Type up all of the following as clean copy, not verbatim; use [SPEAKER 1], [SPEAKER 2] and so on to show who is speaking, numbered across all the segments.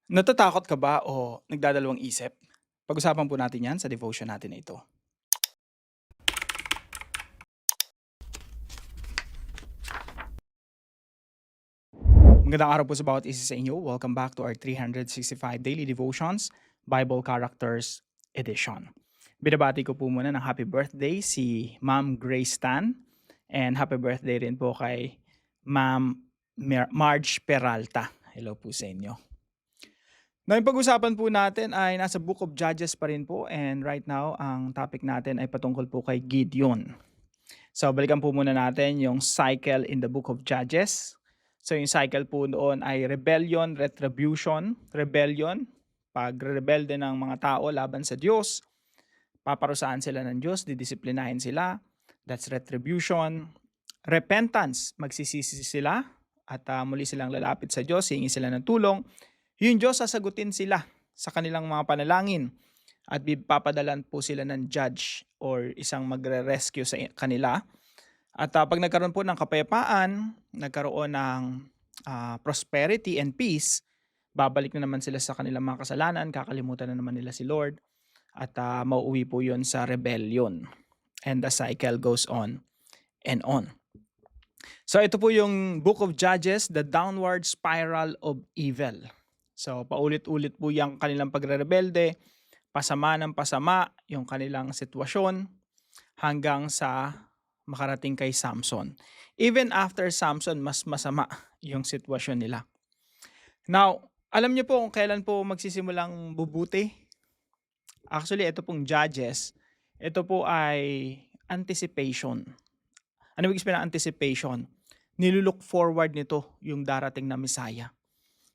[SPEAKER 1] Natatakot ka ba o nagdadalawang isip? Pag-usapan po natin 'yan sa devotion natin na ito. Magandang araw po sa bawat isa sa inyo. Welcome back to our 365 Daily Devotions, Bible Characters Edition. Binabati ko po muna ng happy birthday si Ma'am Grace Tan and happy birthday rin po kay Ma'am Marge Peralta. Hello po sa inyo. Na yung pag-usapan po natin ay nasa Book of Judges pa rin po and right now ang topic natin ay patungkol po kay Gideon. So balikan po muna natin yung cycle in the Book of Judges. So yung cycle po noon ay rebellion, retribution, rebellion, pag-rebelde ng mga tao laban sa Diyos, paparusahan sila ng Diyos, didisiplinahin sila, that's retribution. Repentance, magsisisi sila at muli silang lalapit sa Diyos, hihingi sila ng tulong. Yung Diyos sasagutin sila sa kanilang mga panalangin at pipapadalan po sila ng judge or isang magre-rescue sa kanila. At pag nagkaroon po ng kapayapaan, nagkaroon ng prosperity and peace, babalik na naman sila sa kanilang mga kasalanan, kakalimutan na naman nila si Lord at mauuwi po yun sa rebellion. And the cycle goes on and on. So ito po yung Book of Judges, the downward spiral of evil. So paulit-ulit po yung kanilang pagre-rebelde, pasama ng pasama yung kanilang sitwasyon hanggang sa makarating kay Samson. Even after Samson, mas masama yung sitwasyon nila. Now, alam niyo po kung kailan po magsisimulang bubuti? Actually, ito pong Judges, ito po ay anticipation. Ano ibig sabihin ng anticipation? Nilulook forward nito yung darating na Messiah.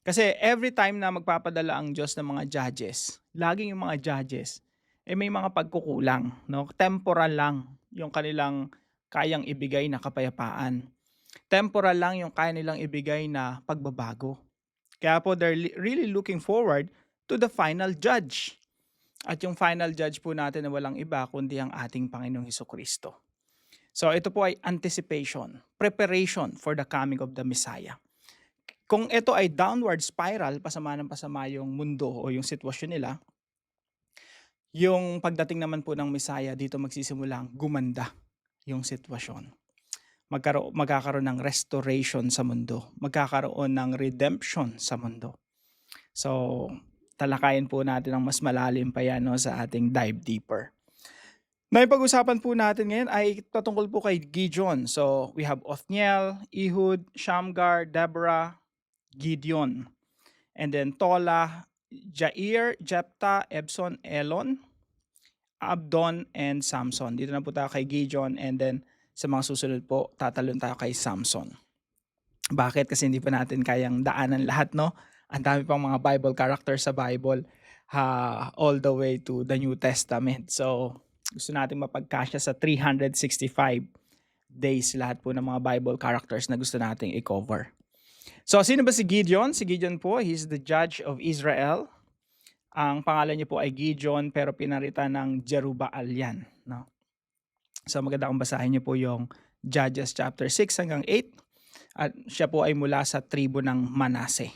[SPEAKER 1] Kasi every time na magpapadala ang Diyos ng mga judges, laging yung mga judges, may mga pagkukulang. No? Temporal lang yung kanilang kayang ibigay na kapayapaan. Temporal lang yung kaya nilang ibigay na pagbabago. Kaya po they're really looking forward to the final judge. At yung final judge po natin na walang iba kundi ang ating Panginoong Hesukristo. So ito po ay anticipation, preparation for the coming of the Messiah. Kung ito ay downward spiral, pasama ng pasama yung mundo o yung sitwasyon nila, yung pagdating naman po ng Messiah, dito magsisimulang gumanda yung sitwasyon. Magkakaroon ng restoration sa mundo. Magkakaroon ng redemption sa mundo. So, talakayin po natin ang mas malalim pa yan sa ating dive deeper. Na yung pag-usapan po natin ngayon ay patungkol po kay Gideon. So, we have Othniel, Ehud, Shamgar, Deborah, Gideon. And then Tola, Jair, Jephthah, Ebson, Elon, Abdon, and Samson. Dito na po tayo kay Gideon and then sa mga susunod po, tatalon tayo kay Samson. Bakit? Kasi hindi pa natin kayang daanan lahat, no? Ang dami pang mga Bible characters sa Bible all the way to the New Testament. So, gusto natin mapagkasya sa 365 days lahat po ng mga Bible characters na gusto nating i-cover. So, sino ba si Gideon? Si Gideon po, he's the judge of Israel. Ang pangalan niya po ay Gideon pero pinaritan ng Jerubbaal yan. No? So, maganda kung basahin niyo po yung Judges chapter 6 hanggang 8. At siya po ay mula sa tribo ng Manase.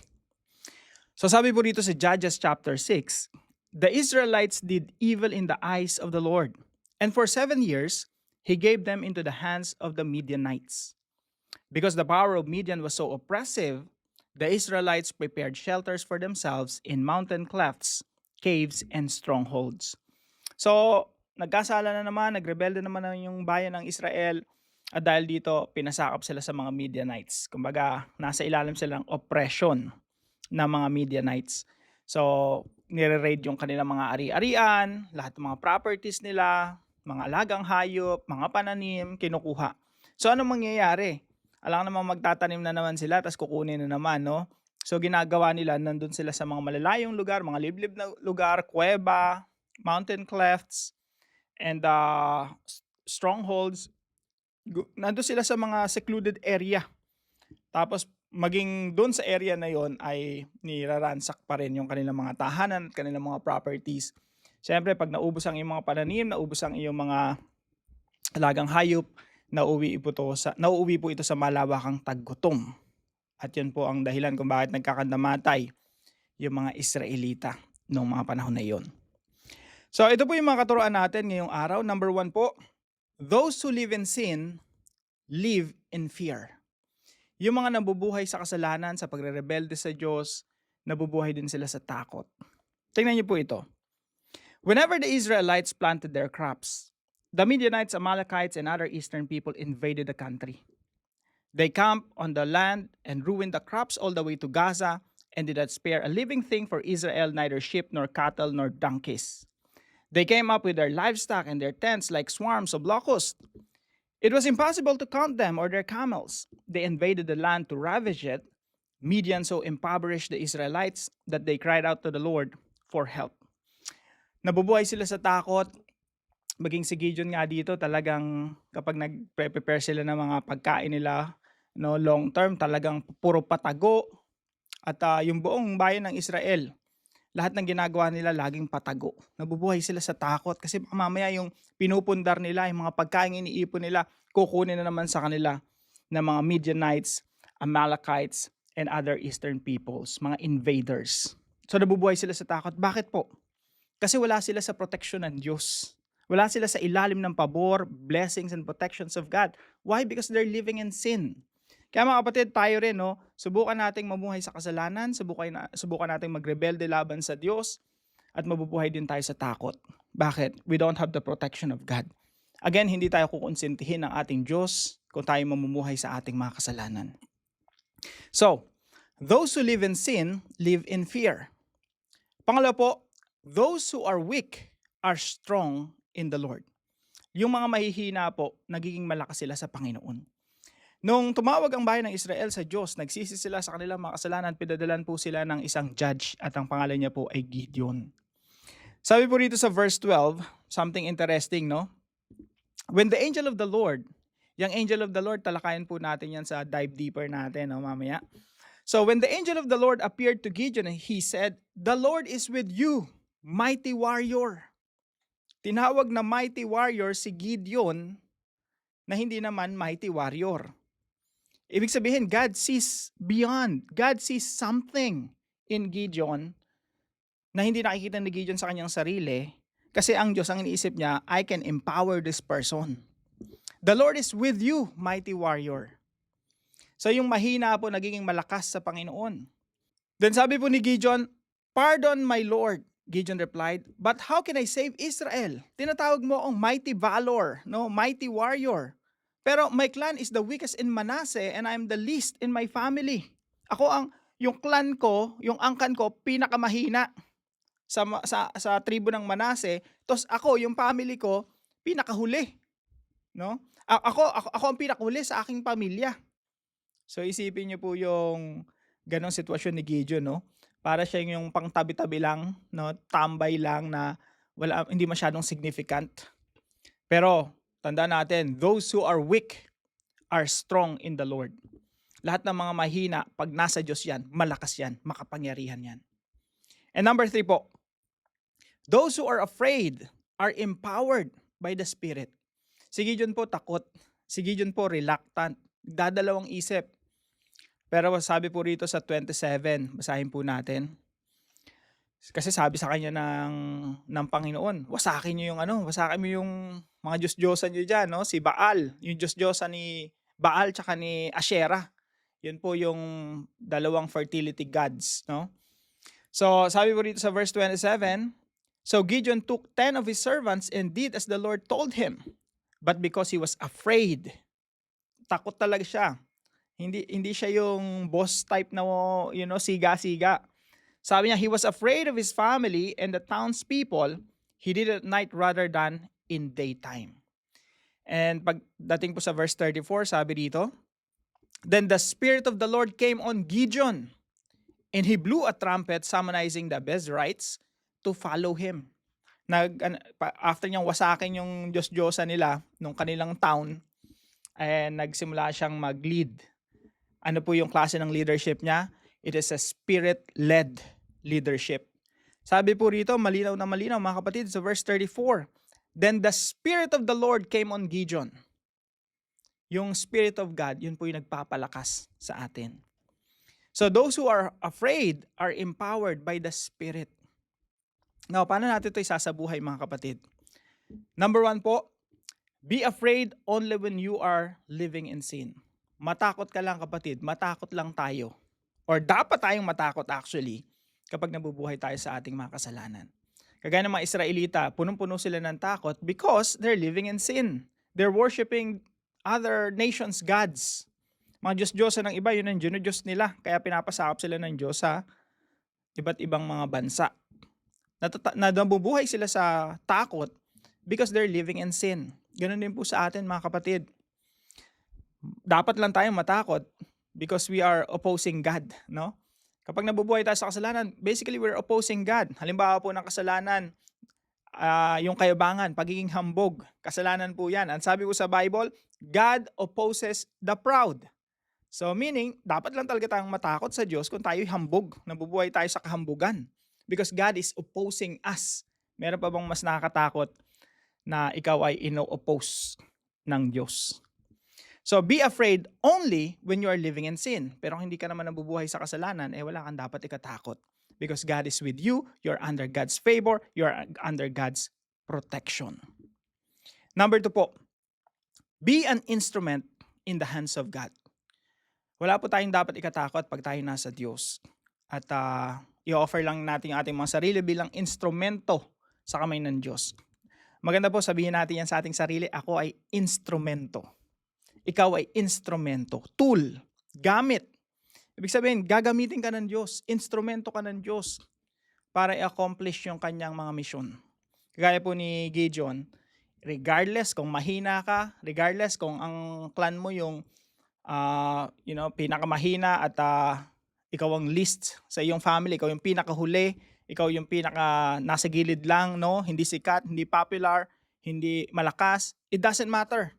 [SPEAKER 1] So, sabi po dito sa Judges chapter 6, the Israelites did evil in the eyes of the Lord. And for 7 years, He gave them into the hands of the Midianites. Because the power of Midian was so oppressive, the Israelites prepared shelters for themselves in mountain clefts, caves, and strongholds. So, nagkasala na naman, nagrebelde naman na yung bayan ng Israel at dahil dito, pinasakop sila sa mga Midianites. Kumbaga, nasa ilalim sila ng oppression ng mga Midianites. So, nire-raid yung kanilang mga ari-arian, lahat ng mga properties nila, mga alagang hayop, mga pananim, kinukuha. So, anong mangyayari? Alam naman magtatanim na naman sila, tapos kukunin na naman, no? So, ginagawa nila, nandun sila sa mga malalayong lugar, mga liblib na lugar, kuweba, mountain clefts, and strongholds. Nandun sila sa mga secluded area. Tapos, maging doon sa area na yon ay niraransak pa rin yung kanilang mga tahanan at kanilang mga properties. Siyempre, pag naubos ang iyong mga pananim, naubos ang iyong mga alagang hayop, nauuwi po ito sa malawakang taggutom. At yun po ang dahilan kung bakit nagkakandamatay yung mga Israelita noong mga panahon na iyon. So ito po yung mga katuruan natin ngayong araw. Number 1 po, those who live in sin live in fear. Yung mga nabubuhay sa kasalanan, sa pagre-rebelde sa Diyos, nabubuhay din sila sa takot. Tingnan niyo po ito. Whenever the Israelites planted their crops, the Midianites, Amalekites, and other eastern people invaded the country. They camped on the land and ruined the crops all the way to Gaza and did not spare a living thing for Israel, neither sheep nor cattle nor donkeys. They came up with their livestock and their tents like swarms of locusts. It was impossible to count them or their camels. They invaded the land to ravage it. Midian so impoverished the Israelites that they cried out to the Lord for help. Nabubuhay sila sa takot. Maging si Gideon nga dito, talagang kapag nag-prepare sila ng mga pagkain nila, no, long term, talagang puro patago. At yung buong bayan ng Israel, lahat ng ginagawa nila laging patago. Nabubuhay sila sa takot kasi mamaya yung pinupundar nila, yung mga pagkain iniipon nila, kukunin na naman sa kanila ng mga Midianites, Amalekites, and other eastern peoples, mga invaders. So nabubuhay sila sa takot. Bakit po? Kasi wala sila sa protection ng Diyos. Wala sila sa ilalim ng pabor, blessings, and protections of God. Why? Because they're living in sin. Kaya mga kapatid, tayo rin, no, subukan nating mamuhay sa kasalanan, subukan nating magrebelde laban sa Diyos, at mabubuhay din tayo sa takot. Bakit? We don't have the protection of God. Again, hindi tayo kukonsintihin ng ating Diyos kung tayo mamumuhay sa ating mga kasalanan. So, those who live in sin live in fear. Pangalawa po, those who are weak are strong in the Lord. Yung mga mahihina po, nagiging malakas sila sa Panginoon. Nung tumawag ang bayan ng Israel sa Diyos, nagsisi sila sa kanilang mga kasalanan, pinadalan po sila ng isang judge at ang pangalan niya po ay Gideon. Sabi po rito sa verse 12, something interesting, no? When the angel of the Lord, yung angel of the Lord, talakayan po natin yan sa dive deeper natin, no, mamaya. So when the angel of the Lord appeared to Gideon, he said, "The Lord is with you, mighty warrior." Tinawag na mighty warrior si Gideon na hindi naman mighty warrior. Ibig sabihin, God sees beyond. God sees something in Gideon na hindi nakikita ni Gideon sa kanyang sarili kasi ang Diyos ang iniisip niya, I can empower this person. The Lord is with you, mighty warrior. So yung mahina po nagiging malakas sa Panginoon. Then sabi po ni Gideon, "Pardon my Lord." Gideon replied, "But how can I save Israel?" Tinatawag mo akong mighty valor, no, mighty warrior. Pero my clan is the weakest in Manasseh and I'm the least in my family. Yung clan ko, yung angkan ko, pinakamahina sa tribo ng Manasseh. Tapos ako, yung family ko, pinakahuli. No? Ako ang pinakahuli sa aking pamilya. So isipin niyo po yung ganong sitwasyon ni Gideon, no? Para siya yung pangtabi-tabi lang, no? Tambay lang na hindi masyadong significant. Pero tandaan natin, those who are weak are strong in the Lord. Lahat ng mga mahina, pag nasa Diyos yan, malakas yan, makapangyarihan yan. And number 3 po, those who are afraid are empowered by the Spirit. Si Gideon po takot. Si Gideon po reluctant. Dadalawang isip. Pero sabi po rito sa 27, basahin po natin. Kasi sabi sa kanya ng Panginoon, wasakin niyo yung mga Diyos-Diyosan niyo dyan, no? Si Baal, yung Diyos-Diyosan ni Baal tsaka ni Asherah. Yun po yung dalawang fertility gods, no? So, sabi po rito sa verse 27, "So Gideon took 10 of his servants and did as the Lord told him. But because he was afraid," takot talaga siya. Hindi siya yung boss type na, siga-siga. Sabi niya, he was afraid of his family and the townspeople. He did it at night rather than in daytime. And pagdating po sa verse 34, sabi dito, "Then the Spirit of the Lord came on Gideon, and he blew a trumpet summoning the Bezrites to follow him." After niyang wasakin yung Diyos-Diyosa nila nung kanilang town, nagsimula siyang mag-lead. Ano po yung klase ng leadership niya? It is a spirit-led leadership. Sabi po rito, malinaw na malinaw mga kapatid, sa verse 34, "Then the Spirit of the Lord came on Gideon." Yung Spirit of God, yun po yung nagpapalakas sa atin. So those who are afraid are empowered by the Spirit. Now, paano natin ito isasabuhay mga kapatid? Number 1 po, be afraid only when you are living in sin. Matakot ka lang kapatid, matakot lang tayo. Or dapat tayong matakot actually kapag nabubuhay tayo sa ating mga kasalanan. Kagaya ng mga Israelita, punong-puno sila ng takot because they're living in sin. They're worshiping other nations' gods. Mga Diyos-Diyosan ng iba, yun ang Diyos nila. Kaya pinapasakop sila ng Diyos sa iba't ibang mga bansa. Nabubuhay sila sa takot because they're living in sin. Ganun din po sa atin mga kapatid. Dapat lang tayong matakot because we are opposing God, no? Kapag nabubuhay tayo sa kasalanan, basically we're opposing God. Halimbawa po ng kasalanan, yung kayabangan, pagiging hambog, kasalanan po yan. Ang sabi po sa Bible, God opposes the proud. So meaning, dapat lang talaga tayong matakot sa Diyos kung tayo'y hambog, nabubuhay tayo sa kahambugan. Because God is opposing us. Meron pa bang mas nakakatakot na ikaw ay ino-oppose ng Diyos? So be afraid only when you are living in sin. Pero kung hindi ka naman nabubuhay sa kasalanan, wala kang dapat ikatakot. Because God is with you, you're under God's favor, you're under God's protection. Number 2 po, be an instrument in the hands of God. Wala po tayong dapat ikatakot pag tayo nasa Diyos. At i-offer lang natin yung ating mga sarili bilang instrumento sa kamay ng Diyos. Maganda po sabihin natin yan sa ating sarili, ako ay instrumento. Ikaw ay instrumento, tool, gamit. Ibig sabihin, gagamitin ka ng Diyos, instrumento ka ng Diyos para i-accomplish yung kanyang mga misyon. Kagaya po ni Gideon, regardless kung mahina ka, regardless kung ang clan mo yung pinakamahina at ikaw ang least sa iyong family, ikaw yung pinakahuli, ikaw yung pinaka nasa gilid lang, no? Hindi sikat, hindi popular, hindi malakas, it doesn't matter.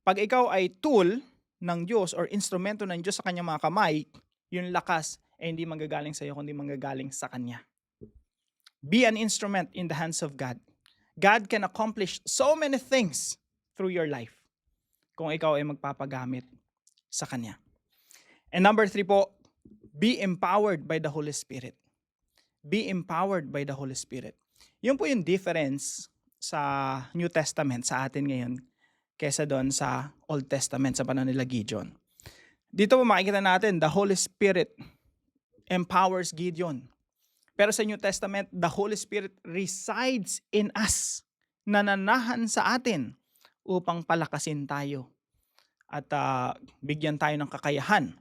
[SPEAKER 1] Pag ikaw ay tool ng Diyos or instrumento ng Diyos sa kanyang mga kamay, yung lakas ay hindi manggagaling sa iyo kundi manggagaling sa Kanya. Be an instrument in the hands of God. God can accomplish so many things through your life kung ikaw ay magpapagamit sa Kanya. And number 3 po, be empowered by the Holy Spirit. Be empowered by the Holy Spirit. Yun po yung difference sa New Testament sa atin ngayon kesa doon sa Old Testament sa panahon nila Gideon. Dito po makikita natin, the Holy Spirit empowers Gideon. Pero sa New Testament, the Holy Spirit resides in us, nananahan sa atin upang palakasin tayo at bigyan tayo ng kakayahan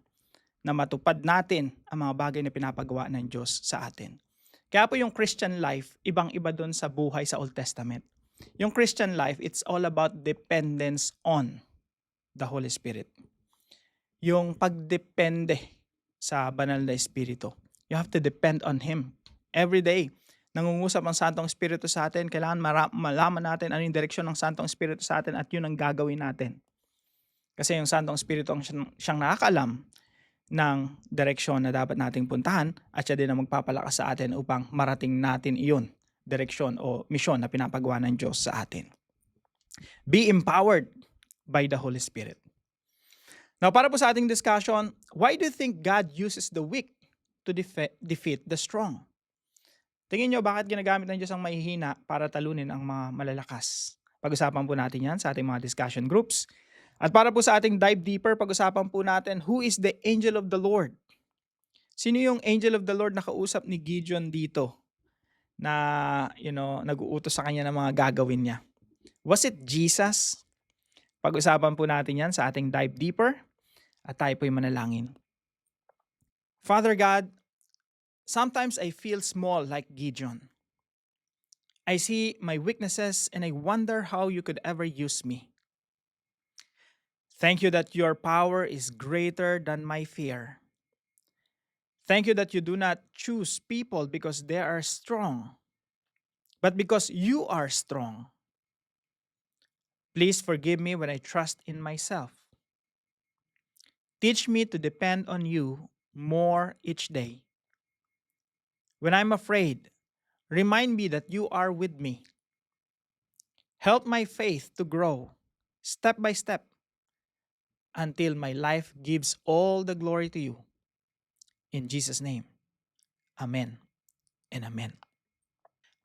[SPEAKER 1] na matupad natin ang mga bagay na pinapagawa ng Diyos sa atin. Kaya po yung Christian life, ibang-iba doon sa buhay sa Old Testament. Yung Christian life, it's all about dependence on the Holy Spirit. Yung pagdepende sa banal na Espiritu. You have to depend on Him. Every day, nangungusap ang Santong Espiritu sa atin, kailangan malaman natin ano yung direksyon ng Santong Espiritu sa atin at yun ang gagawin natin. Kasi yung Santong Espiritu ang siyang nakakaalam ng direksyon na dapat nating puntahan at siya din ang magpapalakas sa atin upang marating natin iyon, direksyon o misyon na pinapagawa ng Diyos sa atin. Be empowered by the Holy Spirit. Now, para po sa ating discussion, why do you think God uses the weak to defeat the strong? Tingin nyo, bakit ginagamit ng Diyos ang mahihina para talunin ang mga malalakas? Pag-usapan po natin yan sa ating mga discussion groups. At para po sa ating dive deeper, pag-usapan po natin, who is the angel of the Lord? Sino yung angel of the Lord na kausap ni Gideon dito na, nag-uutos sa kanya ng mga gagawin niya? Was it Jesus? Pag-usapan po natin yan sa ating dive deeper at tayo po'y manalangin. Father God, sometimes I feel small like Gideon. I see my weaknesses and I wonder how you could ever use me. Thank you that your power is greater than my fear. Thank you that you do not choose people because they are strong, but because you are strong. Please forgive me when I trust in myself. Teach me to depend on you more each day. When I'm afraid, remind me that you are with me. Help my faith to grow step by step until my life gives all the glory to you. In Jesus' name, Amen and Amen.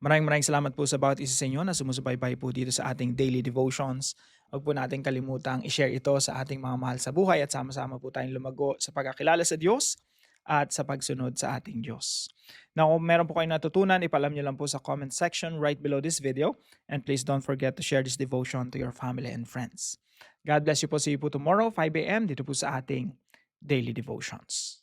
[SPEAKER 1] Maraming salamat po sa bawat isa sa inyo na sumusubaybay po dito sa ating daily devotions. Huwag po natin kalimutang i-share ito sa ating mga mahal sa buhay at sama-sama po tayong lumago sa pagkakilala sa Diyos at sa pagsunod sa ating Diyos. Now, kung meron po kayong natutunan, ipalam nyo lang po sa comment section right below this video. And please don't forget to share this devotion to your family and friends. God bless you po. See you po tomorrow, 5 a.m. dito po sa ating daily devotions.